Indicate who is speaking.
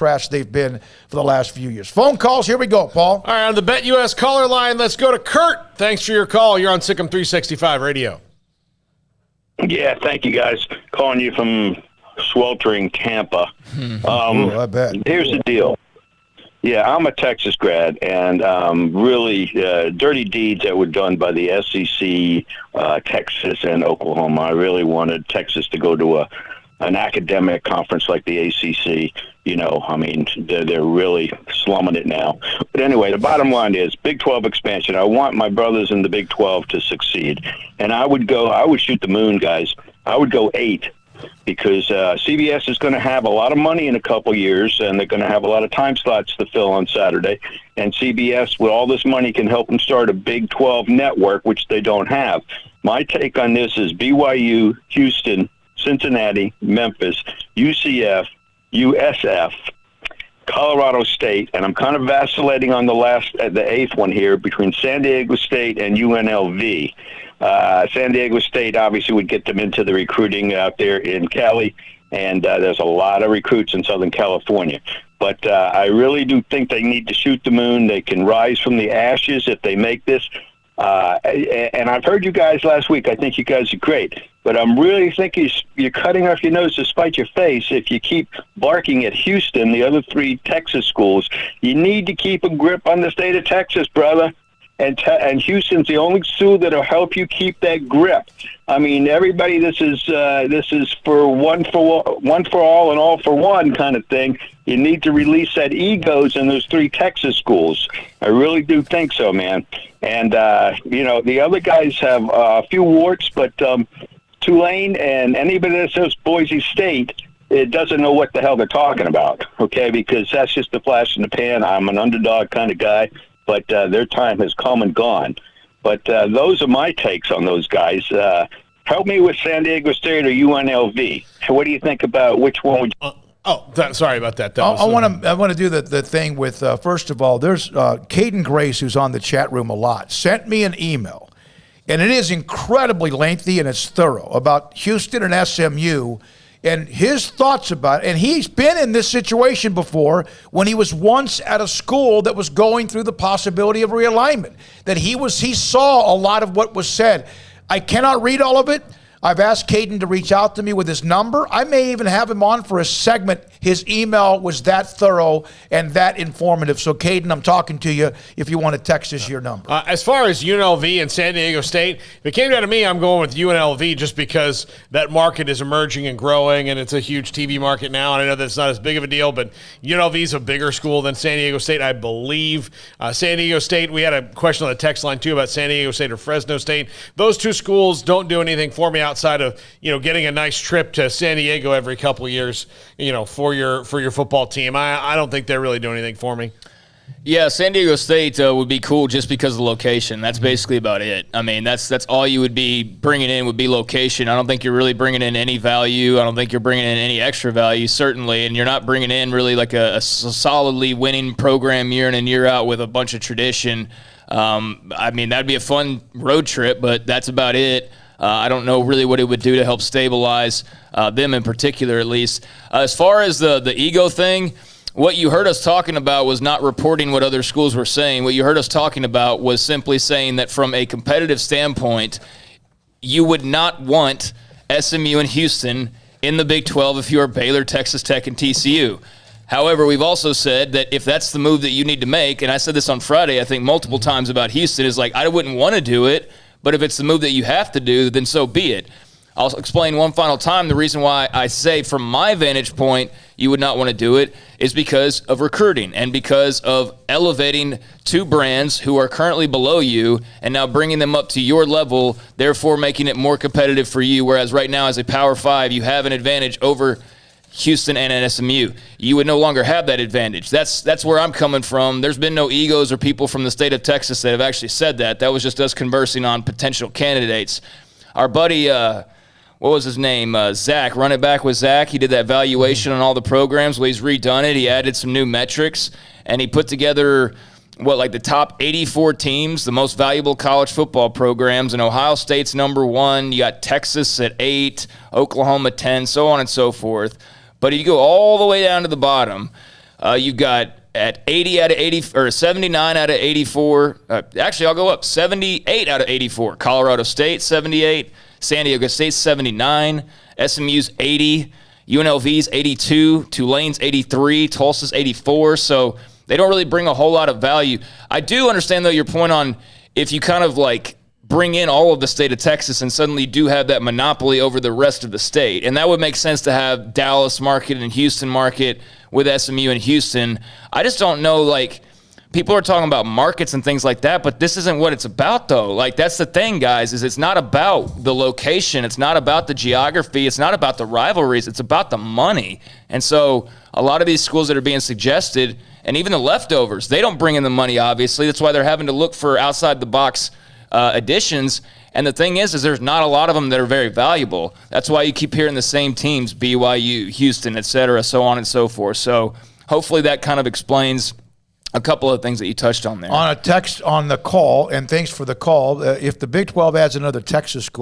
Speaker 1: trash they've been for the last few years. Phone calls, here we go, Paul.
Speaker 2: All right, on the BetUS caller line, let's go to Kurt. Thanks for your call. You're on Sikkim 365 Radio.
Speaker 3: Yeah, thank you, guys. Calling you from sweltering Tampa.
Speaker 1: I bet.
Speaker 3: Here's the deal. Yeah, I'm a Texas grad, and really dirty deeds that were done by the SEC, Texas, and Oklahoma. I really wanted Texas to go to an academic conference like the ACC. You know, I mean, they're really slumming it now. But anyway, the bottom line is Big 12 expansion. I want my brothers in the Big 12 to succeed. And I would shoot the moon, guys. I would go 8. Because CBS is going to have a lot of money in a couple years, and they're going to have a lot of time slots to fill on Saturday. And CBS, with all this money, can help them start a Big 12 network, which they don't have. My take on this is BYU, Houston, Cincinnati, Memphis, UCF, USF, Colorado State, and I'm kind of vacillating on the 8th one here between San Diego State and UNLV. San Diego State obviously would get them into the recruiting out there in Cali, and there's a lot of recruits in Southern California. But I really do think they need to shoot the moon. They can rise from the ashes if they make this. And I've heard you guys last week. I think you guys are great. But I'm really thinking you're cutting off your nose to spite your face if you keep barking at Houston, the other 3 Texas schools. You need to keep a grip on the state of Texas, brother. And Houston's the only school that'll help you keep that grip. I mean, everybody, this is for one for all and all for one kind of thing. You need to release that egos in those 3 Texas schools. I really do think so, man. And the other guys have a few warts, but Tulane and anybody that says Boise State, it doesn't know what the hell they're talking about. Okay, because that's just a flash in the pan. I'm an underdog kind of guy. But their time has come and gone. But those are my takes on those guys. Help me with San Diego State or UNLV. What do you think about which one would you...
Speaker 2: Sorry about that.
Speaker 1: I want to do the thing with, first of all, there's Caden Grace, who's on the chat room a lot, sent me an email. And it is incredibly lengthy and it's thorough about Houston and SMU and his thoughts about it. And he's been in this situation before when he was once at a school that was going through the possibility of realignment, that he saw a lot of what was said. I cannot read all of it. I've asked Caden to reach out to me with his number. I may even have him on for a segment. His email was that thorough and that informative. So, Caden, I'm talking to you if you want to text us your number.
Speaker 2: As far as UNLV and San Diego State, if it came down to me, I'm going with UNLV just because that market is emerging and growing, and it's a huge TV market now. And I know that's not as big of a deal, but UNLV is a bigger school than San Diego State, I believe. San Diego State, we had a question on the text line, too, about San Diego State or Fresno State. Those 2 schools don't do anything for me outside of, getting a nice trip to San Diego every couple of years, for your football team. I don't think they're really doing anything for me.
Speaker 4: Yeah, San Diego State would be cool just because of the location. That's basically about it. I mean, that's all you would be bringing in would be location. I don't think you're really bringing in any value. I don't think you're bringing in any extra value, certainly, and you're not bringing in really like a solidly winning program year in and year out with a bunch of tradition. I mean, that'd be a fun road trip, but that's about it. I don't know really what it would do to help stabilize them in particular, at least. As far as the ego thing, what you heard us talking about was not reporting what other schools were saying. What you heard us talking about was simply saying that from a competitive standpoint, you would not want SMU and Houston in the Big 12 if you are Baylor, Texas Tech, and TCU. However, we've also said that if that's the move that you need to make, and I said this on Friday, I think multiple times about Houston, is like, I wouldn't want to do it, but if it's the move that you have to do, then so be it. I'll explain one final time the reason why I say from my vantage point you would not want to do it is because of recruiting and because of elevating 2 brands who are currently below you and now bringing them up to your level, therefore making it more competitive for you, whereas right now as a Power 5 you have an advantage over Houston and SMU. You would no longer have that advantage. That's where I'm coming from. There's been no egos or people from the state of Texas that have actually said that. That was just us conversing on potential candidates. Our buddy, what was his name? Zach, Run It Back with Zach. He did that valuation on all the programs. Well, he's redone it. He added some new metrics, and he put together the top 84 teams, the most valuable college football programs, and Ohio State's number 1. You got Texas at 8, Oklahoma 10, so on and so forth. But if you go all the way down to the bottom, You've got at 80 out of 80 or 79 out of 84. Actually, I'll go up 78 out of 84. Colorado State 78, San Diego State 79, SMU's 80, UNLV's 82, Tulane's 83, Tulsa's 84. So they don't really bring a whole lot of value. I do understand, though, your point on if you kind of like bring in all of the state of Texas and suddenly you do have that monopoly over the rest of the state. And that would make sense to have Dallas market and Houston market with SMU and Houston. I just don't know, like, people are talking about markets and things like that, but this isn't what it's about, though. Like, that's the thing, guys, is it's not about the location. It's not about the geography. It's not about the rivalries. It's about the money. And so a lot of these schools that are being suggested, and even the leftovers, they don't bring in the money, obviously. That's why they're having to look for outside-the-box additions. And the thing is there's not a lot of them that are very valuable. That's why you keep hearing the same teams, BYU, Houston, et cetera, so on and so forth. So hopefully that kind of explains a couple of things that you touched on there.
Speaker 1: On a text on the call, and thanks for the call, if the Big 12 adds another Texas school,